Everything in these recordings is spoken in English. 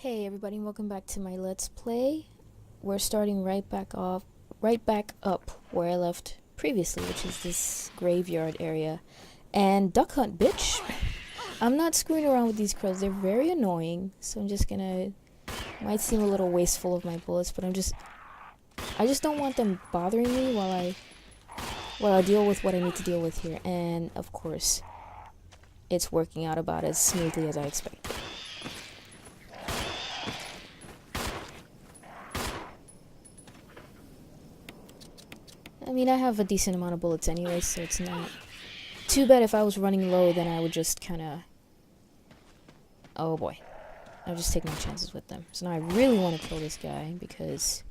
Hey everybody, welcome back to my Let's Play. We're starting right back up where I left previously, which is this graveyard area. And duck hunt, bitch! I'm not screwing around with these crows, they're very annoying, so I'm just gonna... Might seem a little wasteful of my bullets, but I just don't want them bothering me while I deal with what I need to deal with here. And, of course, it's working out about as smoothly as I expected. I mean, I have a decent amount of bullets anyway, so it's not too bad. If I was running low, then I would just kind of... Oh boy. I would just take my chances with them. So now I really want to kill this guy, because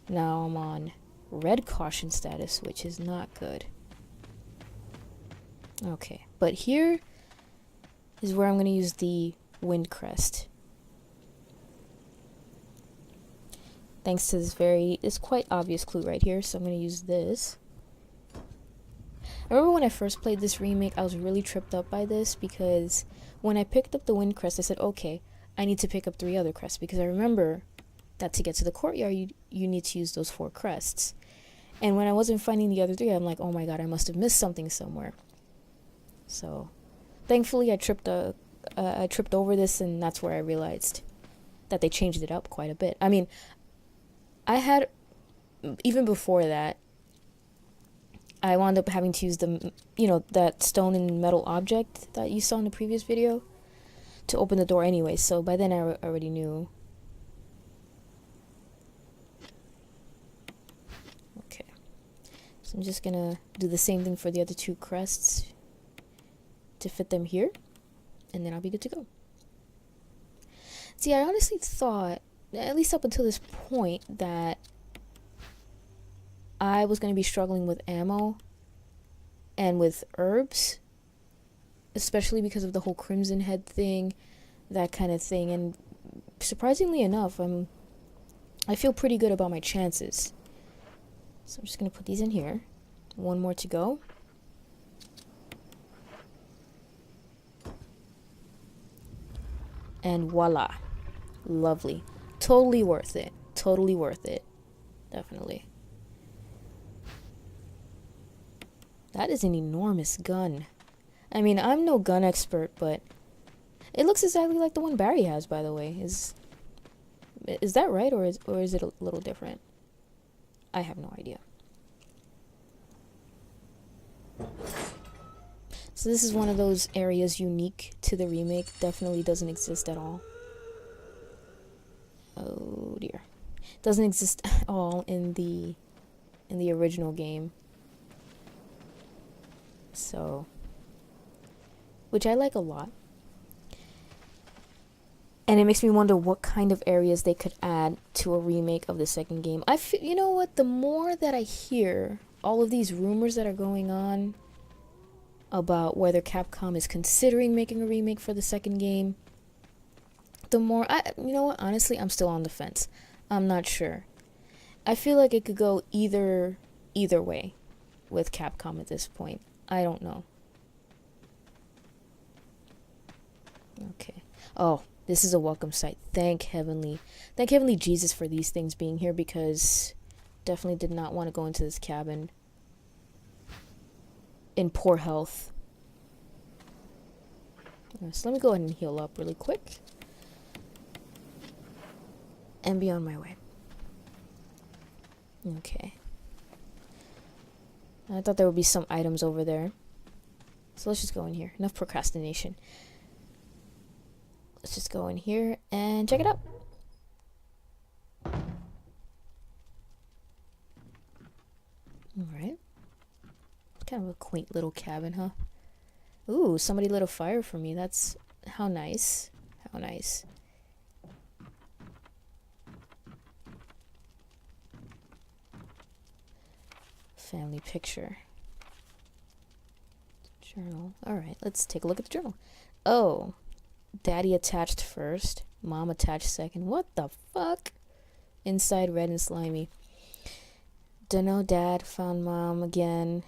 now I'm on red caution status, which is not good. Okay, but here is where I'm going to use the wind crest. Thanks to this quite obvious clue right here, so I'm going to use this. I remember when I first played this remake, I was really tripped up by this, because when I picked up the wind crest, I said, okay, I need to pick up 3 other crests, because I remember that to get to the courtyard, you need to use those 4 crests. And when I wasn't finding the other 3, I'm like, oh my god, I must have missed something somewhere. So, thankfully, I tripped over this, and that's where I realized that they changed it up quite a bit. I mean, I had, even before that, I wound up having to use that stone and metal object that you saw in the previous video to open the door anyway, so by then I already knew. Okay. So I'm just gonna do the same thing for the other 2 crests to fit them here, and then I'll be good to go. See, I honestly thought, at least up until this point, that I was going to be struggling with ammo and with herbs, especially because of the whole Crimson Head thing, that kind of thing, and surprisingly enough, I feel pretty good about my chances. So I'm just going to put these in here. 1 more to go. And voila. Lovely. Totally worth it. Totally worth it. Definitely. That is an enormous gun. I mean, I'm no gun expert, but it looks exactly like the one Barry has, by the way. Is that right, or is it a little different? I have no idea. So this is one of those areas unique to the remake. Definitely doesn't exist at all. Oh dear. Doesn't exist at all in the original game. So, which I like a lot. And it makes me wonder what kind of areas they could add to a remake of the second game. You know what, the more that I hear all of these rumors that are going on about whether Capcom is considering making a remake for the second game, the more you know what, honestly, I'm still on the fence. I'm not sure. I feel like it could go either way with Capcom at this point. I don't know. Okay. Oh, this is a welcome sight. Thank heavenly Jesus for these things being here, because definitely did not want to go into this cabin in poor health. So let me go ahead and heal up really quick and be on my way. Okay. I thought there would be some items over there. So let's just go in here. Enough procrastination. Let's just go in here and check it out. Alright. Kind of a quaint little cabin, huh? Ooh, somebody lit a fire for me. That's... how nice. How nice. Family picture. Journal. Alright, let's take a look at the journal. Oh. Daddy attached first. Mom attached second. What the fuck? Inside red and slimy. Dunno, Dad found Mom again.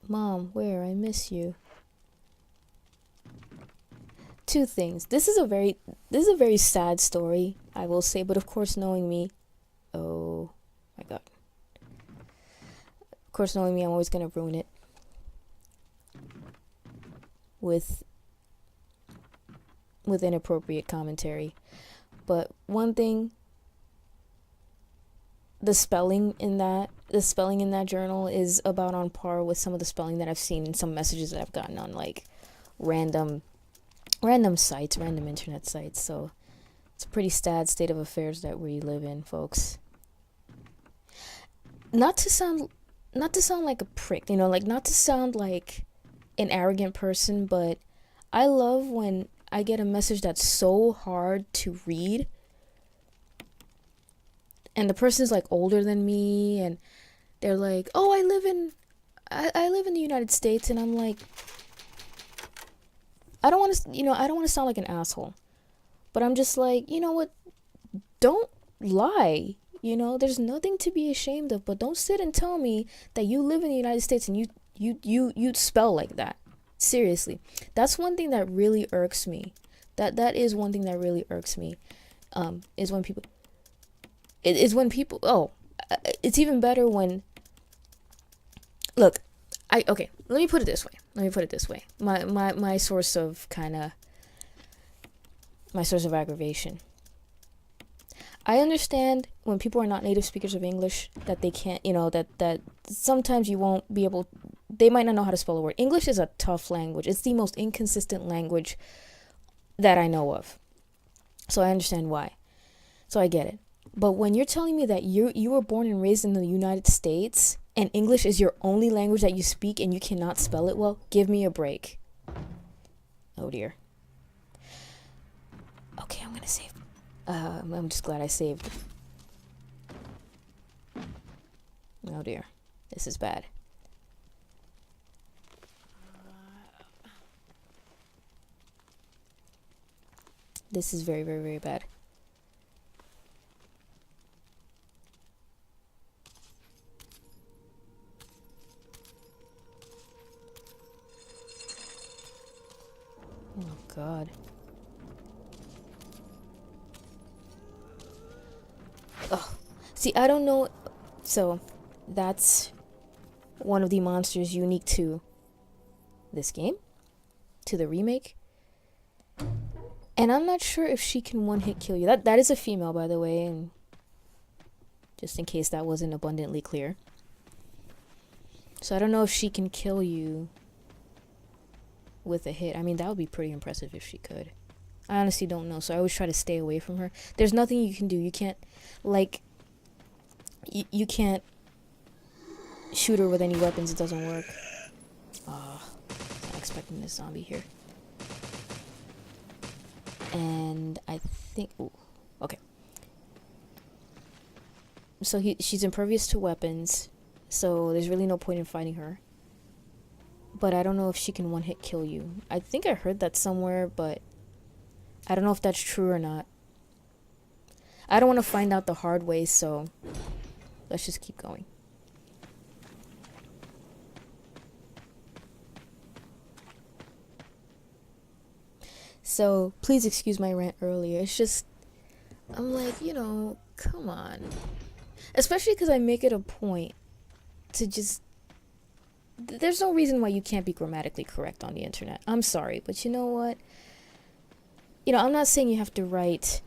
Mom, where? I miss you. two things. This is a very sad story, I will say, but of course knowing me, oh my god. Of course knowing me, I'm always going to ruin it with inappropriate commentary. But one thing, the spelling in that journal is about on par with some of the spelling that I've seen in some messages that I've gotten on like random sites, random internet sites. So it's a pretty sad state of affairs that we live in, folks. Not to sound like a prick, like not to sound like an arrogant person, but I love when I get a message that's so hard to read and the person's like older than me and they're like, "Oh, I live in the United States," and I'm like, I don't want to sound like an asshole, but I'm just like, you know what? Don't lie. There's nothing to be ashamed of, but don't sit and tell me that you live in the United States and you spell like that. Seriously. That's one thing that really irks me. That is one thing that really irks me. Is when people it's even better when look, let me put it this way. My source of aggravation. I understand when people are not native speakers of English that they can't, that sometimes you won't be able, they might not know how to spell a word. English is a tough language. It's the most inconsistent language that I know of. So I understand why. So I get it. But when you're telling me that you were born and raised in the United States and English is your only language that you speak and you cannot spell it well, give me a break. Oh dear. Okay, I'm gonna save. I'm just glad I saved. Oh dear. This is bad. This is very, very, very bad. Oh god. Oh, see, I don't know. So, that's one of the monsters unique to this game, to the remake. And I'm not sure if she can one-hit kill you. That is a female, by the way, and just in case that wasn't abundantly clear. So I don't know if she can kill you with a hit. I mean, that would be pretty impressive if she could. I honestly don't know, so I always try to stay away from her. There's nothing you can do. You can't, you can't shoot her with any weapons. It doesn't work. Not expecting this zombie here. And I think, ooh, okay. So she's impervious to weapons, so there's really no point in fighting her. But I don't know if she can one-hit kill you. I think I heard that somewhere, but I don't know if that's true or not. I don't want to find out the hard way, so let's just keep going. So, please excuse my rant earlier. It's just, I'm like, come on. Especially because I make it a point to just, there's no reason why you can't be grammatically correct on the internet. I'm sorry, but you know what? I'm not saying you have to write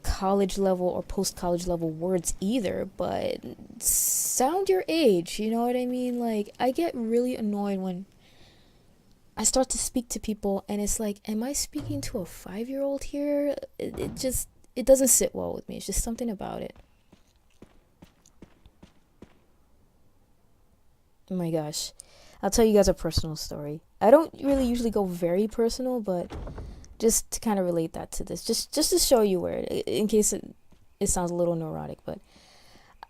college level or post-college level words either, but sound your age, you know what I mean? Like, I get really annoyed when I start to speak to people and it's like, am I speaking to a 5-year-old here? It doesn't sit well with me. It's just something about it. Oh my gosh. I'll tell you guys a personal story. I don't really usually go very personal, but just to kind of relate that to this, just to show you where, in case it sounds a little neurotic, but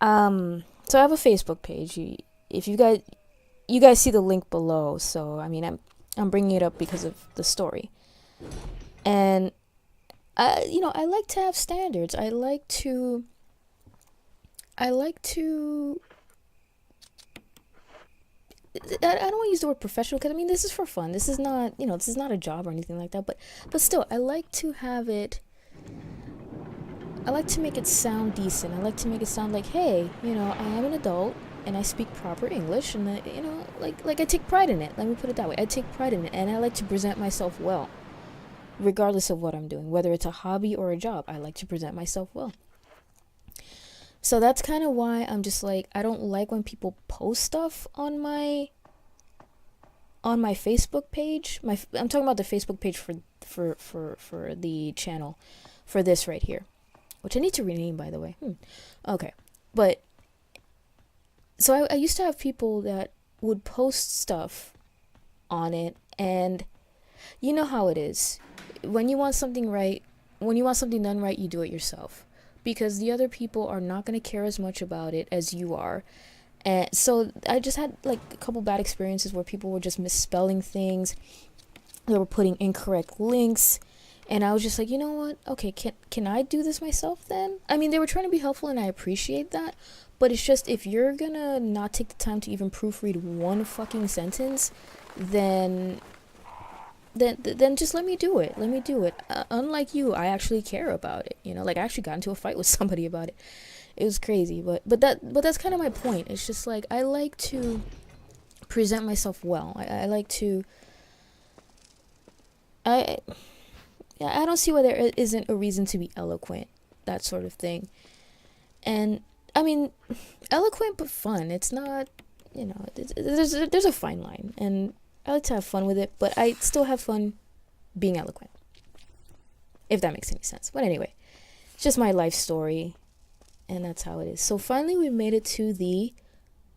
so I have a Facebook page. If you guys see the link below, so I mean I'm bringing it up because of the story, and I like to have standards. I like to I don't want to use the word professional because I mean this is for fun. This is not, this is not a job or anything like that. But still, I like to have it. I like to make it sound decent. I like to make it sound like, hey, I am an adult and I speak proper English, and like I take pride in it. Let me put it that way. I take pride in it, and I like to present myself well, regardless of what I'm doing, whether it's a hobby or a job. I like to present myself well. So that's kind of why I'm just like, I don't like when people post stuff on my Facebook page. I'm talking about the Facebook page for the channel, for this right here, which I need to rename, by the way. Okay, but so I used to have people that would post stuff on it, and you know how it is. When you want something done right, you do it yourself, because the other people are not going to care as much about it as you are. And so I just had like a couple bad experiences where people were just misspelling things. They were putting incorrect links, and I was just like, you know what? Okay, can I do this myself then? I mean, they were trying to be helpful, and I appreciate that. But it's just, if you're gonna not take the time to even proofread one fucking sentence, then just let me do it. Let me do it. Unlike you, I actually care about it. Like I actually got into a fight with somebody about it. It was crazy, but that's kind of my point. It's just like, I like to present myself well. I like to. I don't see why there isn't a reason to be eloquent, that sort of thing. And I mean, eloquent but fun. It's not, there's a fine line, and I like to have fun with it, but I still have fun being eloquent, if that makes any sense. But anyway, it's just my life story, and that's how it is. So finally we made it to the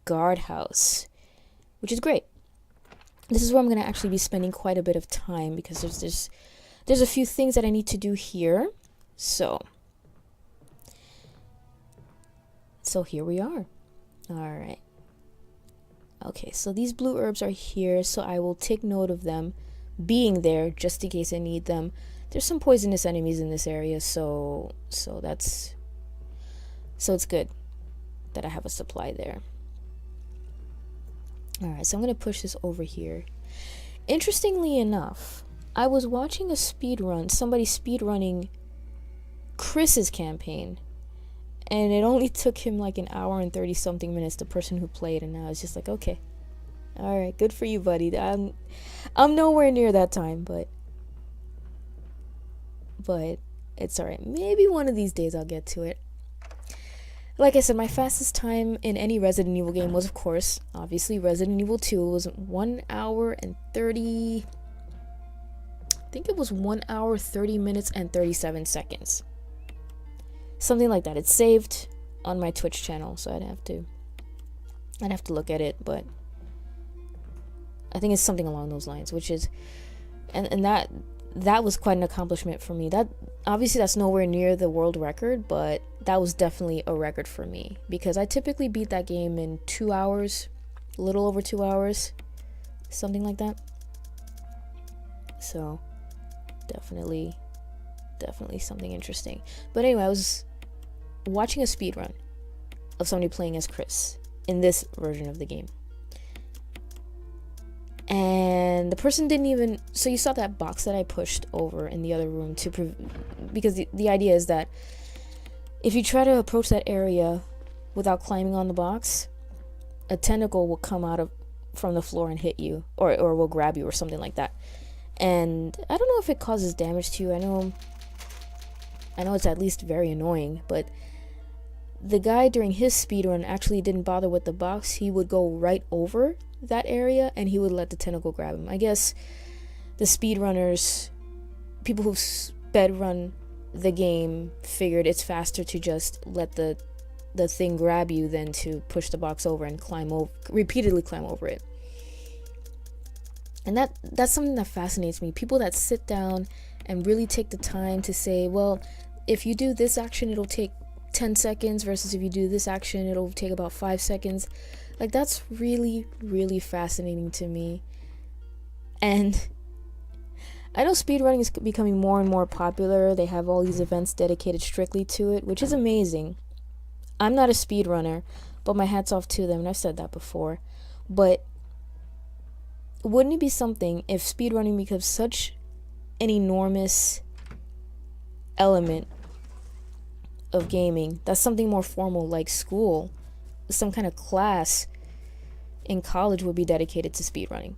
guardhouse, which is great. This is where I'm going to actually be spending quite a bit of time, because there's a few things that I need to do here. So here we are. All right. Okay, so these blue herbs are here, so I will take note of them being there just in case I need them. There's some poisonous enemies in this area, so it's good that I have a supply there. All right, so I'm going to push this over here. Interestingly enough, I was watching somebody speedrunning Chris's campaign, and it only took him like an hour and 30 something minutes, the person who played, and I was just like, okay, all right, good for you, buddy. I'm nowhere near that time, but it's all right. Maybe one of these days I'll get to it. Like I said, my fastest time in any Resident Evil game was, of course, obviously Resident Evil 2. It was 1 hour and 30... I think it was 1 hour, 30 minutes, and 37 seconds. Something like that. It's saved on my Twitch channel, so I'd have to look at it, but I think it's something along those lines, which is, and that was quite an accomplishment for me. That obviously that's nowhere near the world record, but that was definitely a record for me, because I typically beat that game in 2 hours, a little over 2 hours, something like that. So definitely something interesting. But anyway, I was watching a speedrun of somebody playing as Chris in this version of the game, and the person didn't even, so you saw that box that I pushed over in the other room because the idea is that if you try to approach that area without climbing on the box, a tentacle will come from the floor and hit you, or will grab you or something like that. And I don't know if it causes damage to you. I know it's at least very annoying, but the guy during his speedrun actually didn't bother with the box. He would go right over that area and he would let the tentacle grab him. I guess the speedrunners, people who sped run the game, figured it's faster to just let the thing grab you than to push the box over and repeatedly climb over it. And that's something that fascinates me. People that sit down and really take the time to say, well, if you do this action, it'll take 10 seconds versus if you do this action, it'll take about 5 seconds. Like, that's really, really fascinating to me. And I know speedrunning is becoming more and more popular. They have all these events dedicated strictly to it, which is amazing. I'm not a speedrunner, but my hat's off to them, and I've said that before. But wouldn't it be something if speedrunning becomes such an enormous element of gaming, that's something more formal like school, some kind of class in college would be dedicated to speedrunning.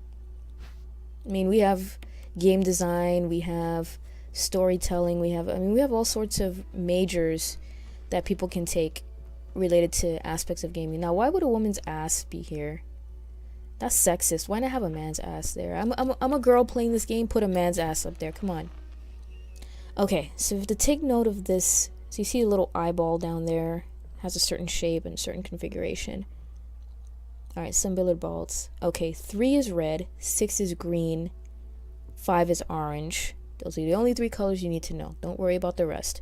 I mean, we have game design, we have storytelling, we have all sorts of majors that people can take related to aspects of gaming. Now, why would a woman's ass be here? That's sexist. Why not have a man's ass there? I'm a girl playing this game, put a man's ass up there. Come on. Okay, so to take note of this, so you see a little eyeball down there, has a certain shape and a certain configuration. Alright, some billiard balls. Okay, 3 is red, 6 is green, 5 is orange. Those are the only 3 colors you need to know. Don't worry about the rest.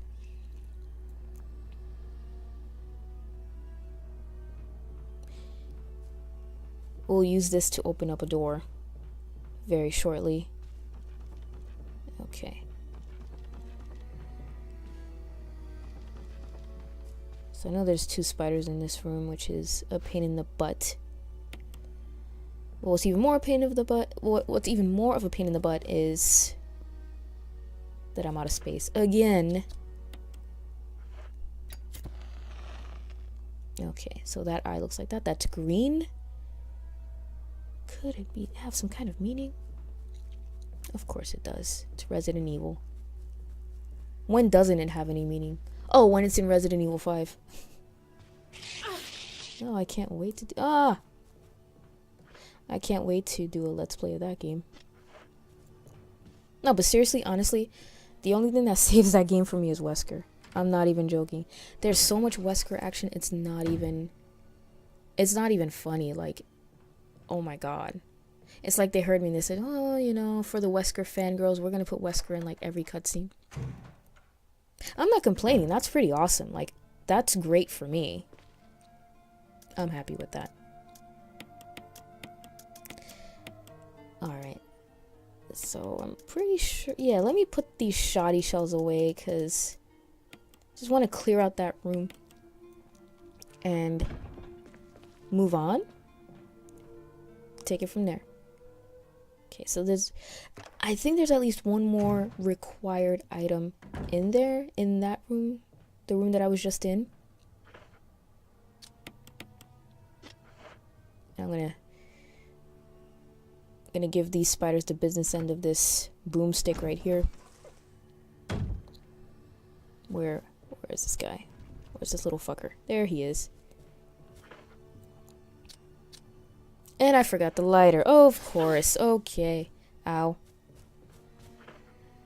We'll use this to open up a door very shortly. Okay. So I know there's 2 spiders in this room, which is a pain in the butt. What's even more a pain of the butt? What's even more of a pain in the butt is that I'm out of space again. Okay, so that eye looks like that. That's green. Could it have some kind of meaning? Of course it does. It's Resident Evil. When doesn't it have any meaning? Oh, when it's in Resident Evil 5. Oh, I can't wait to do... I can't wait to do a Let's Play of that game. No, but seriously, honestly, the only thing that saves that game for me is Wesker. I'm not even joking. There's so much Wesker action, it's not even funny. Like, oh my god. It's like they heard me and they said, oh, you know, for the Wesker fangirls, we're gonna put Wesker in like every cutscene. I'm not complaining. That's pretty awesome. Like, that's great for me. I'm happy with that. Alright. So, I'm pretty sure... Yeah, let me put these shoddy shells away, because... I just want to clear out that room. And... move on. Take it from there. Okay, so there's... I think there's at least one more required item in there, in that room. The room that I was just in. I'm gonna give these spiders the business end of this boomstick right here. Where is this guy? Where's this little fucker? There he is. And I forgot the lighter. Oh, of course. Okay. Ow.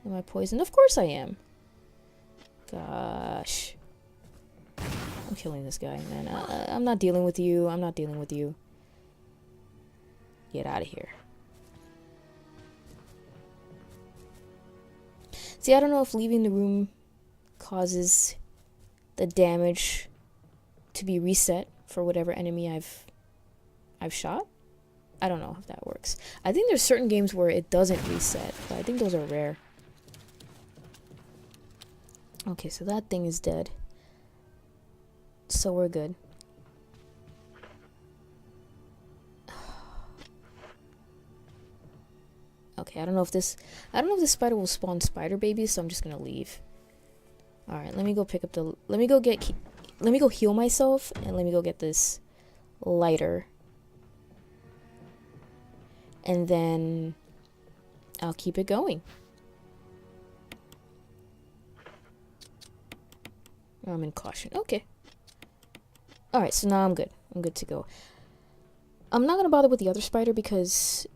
Am I poisoned? Of course I am. Gosh. I'm killing this guy, man. I'm not dealing with you. I'm not dealing with you. Get out of here. See, I don't know if leaving the room causes the damage to be reset for whatever enemy I've shot. I don't know if that works. I think there's certain games where it doesn't reset, but I think those are rare. Okay, so that thing is dead. So we're good. Okay, I don't know if this spider will spawn spider babies, so I'm just gonna leave. Alright, let me go heal myself, and let me go get this lighter. And then I'll keep it going. I'm in caution. Okay. Alright, so now I'm good. I'm good to go. I'm not gonna bother with the other spider because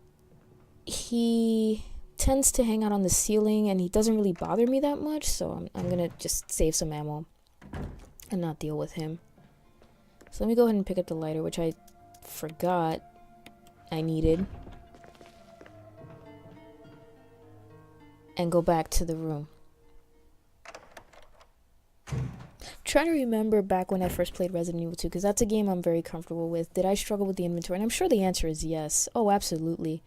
he tends to hang out on the ceiling and he doesn't really bother me that much, so I'm gonna just save some ammo and not deal with him. So let me go ahead and pick up the lighter, which I forgot I needed, and go back to the room. Trying to remember back when I first played Resident Evil 2, because that's a game I'm very comfortable with. Did I struggle with the inventory? And I'm sure the answer is yes. Oh, absolutely.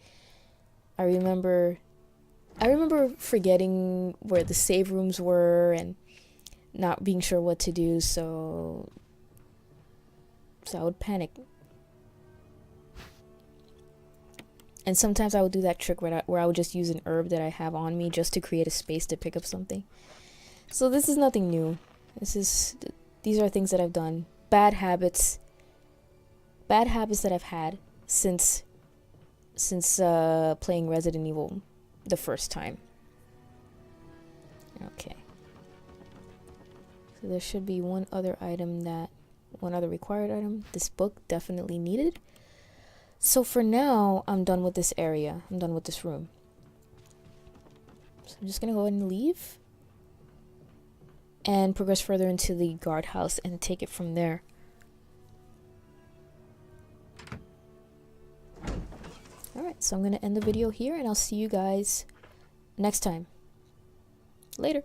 I remember forgetting where the save rooms were and not being sure what to do, so I would panic. And sometimes I would do that trick where I would just use an herb that I have on me just to create a space to pick up something. So this is nothing new. These are things that I've done. Bad habits that I've had since playing Resident Evil the first time. Okay. So there should be one other required item. This book definitely needed. So for now, I'm done with this area. I'm done with this room. So I'm just gonna go ahead and leave and progress further into the guardhouse and take it from there. Alright, so I'm gonna end the video here and I'll see you guys next time. Later.